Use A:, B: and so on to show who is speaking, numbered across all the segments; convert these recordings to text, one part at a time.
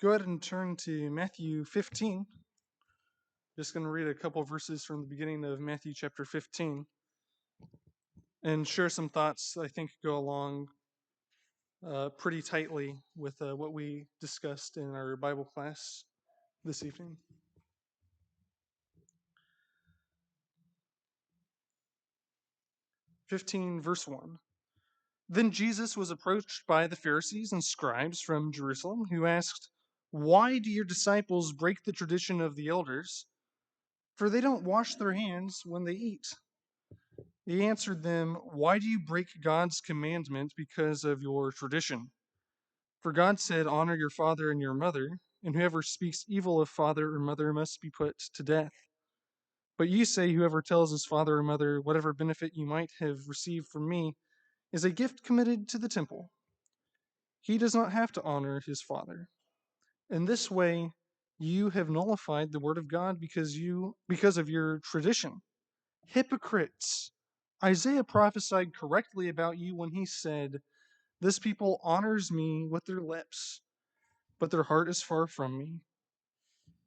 A: Go ahead and turn to Matthew 15. Just going to read a couple verses from the beginning of Matthew chapter 15 and share some thoughts I think go along pretty tightly with what we discussed in our Bible class this evening. Verse 1. Then Jesus was approached by the Pharisees and scribes from Jerusalem, who asked, "Why do your disciples break the tradition of the elders? For they don't wash their hands when they eat." He answered them, "Why do you break God's commandment because of your tradition? For God said, 'Honor your father and your mother,' and whoever speaks evil of father or mother must be put to death. But you say, 'Whoever tells his father or mother, whatever benefit you might have received from me is a gift committed to the temple,' he does not have to honor his father. In this way, you have nullified the word of God because of your tradition. Hypocrites! Isaiah prophesied correctly about you when he said, 'This people honors me with their lips, but their heart is far from me.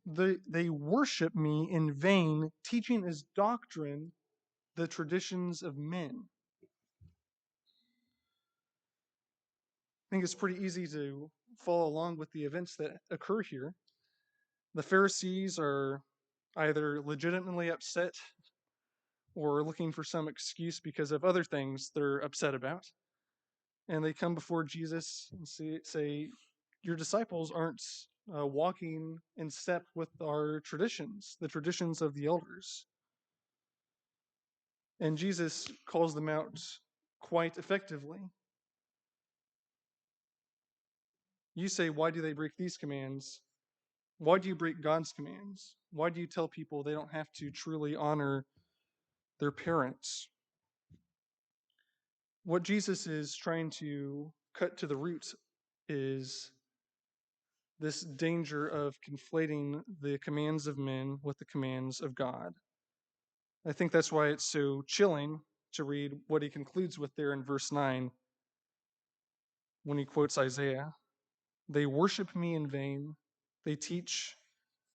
A: They worship me in vain, teaching as doctrine the traditions of men.'" I think it's pretty easy to follow along with the events that occur here. The Pharisees are either legitimately upset or looking for some excuse because of other things they're upset about. And they come before Jesus and say, "Your disciples aren't walking in step with our traditions, the traditions of the elders." And Jesus calls them out quite effectively. You say, "Why do they break these commands? Why do you break God's commands? Why do you tell people they don't have to truly honor their parents?" What Jesus is trying to cut to the root is this danger of conflating the commands of men with the commands of God. I think that's why it's so chilling to read what he concludes with there in verse 9 when he quotes Isaiah. "They worship me in vain. They teach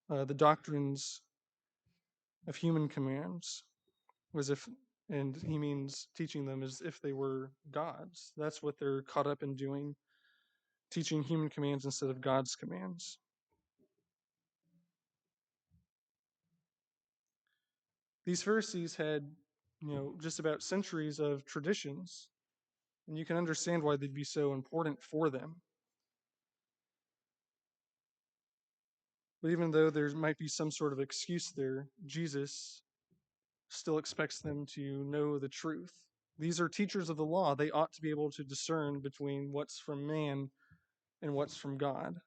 A: the doctrines of human commands," as if, and he means teaching them as if they were gods. That's what they're caught up in doing, teaching human commands instead of God's commands. These Pharisees had, just about centuries of traditions, and you can understand why they'd be so important for them. But even though there might be some sort of excuse there, Jesus still expects them to know the truth. These are teachers of the law. They ought to be able to discern between what's from man and what's from God.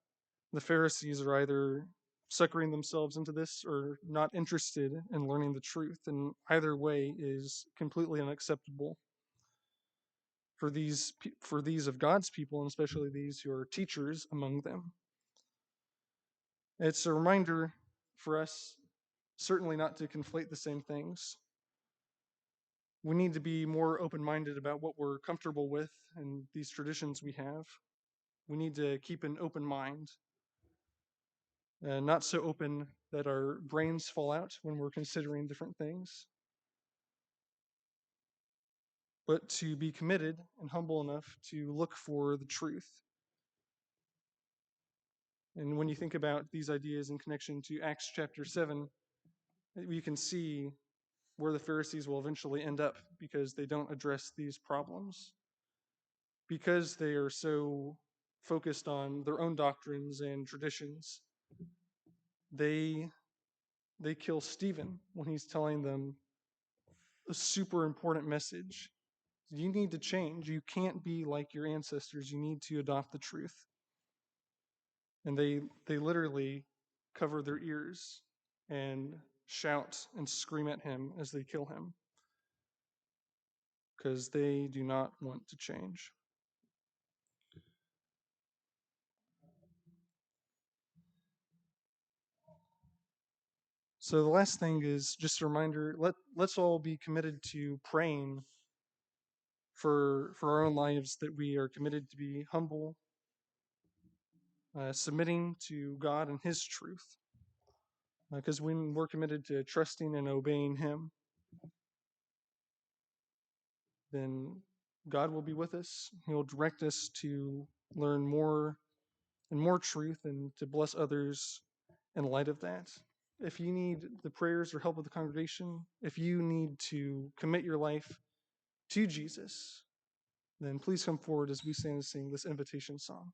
A: The Pharisees are either suckering themselves into this or not interested in learning the truth, and either way is completely unacceptable for these of God's people, and especially these who are teachers among them. It's a reminder for us certainly not to conflate the same things. We need to be more open-minded about what we're comfortable with and these traditions we have. We need to keep an open mind, not so open that our brains fall out when we're considering different things, but to be committed and humble enough to look for the truth. And when you think about these ideas in connection to Acts chapter 7, we can see where the Pharisees will eventually end up because they don't address these problems. Because they are so focused on their own doctrines and traditions, they kill Stephen when he's telling them a super important message. You need to change. You can't be like your ancestors. You need to adopt the truth. And they literally cover their ears and shout and scream at him as they kill him because they do not want to change. So the last thing is just a reminder, let's all be committed to praying for our own lives, that we are committed to be humble submitting to God and His truth. Because when we're committed to trusting and obeying Him, then God will be with us. He'll direct us to learn more and more truth and to bless others in light of that. If you need the prayers or help of the congregation, if you need to commit your life to Jesus, then please come forward as we stand and sing this invitation song.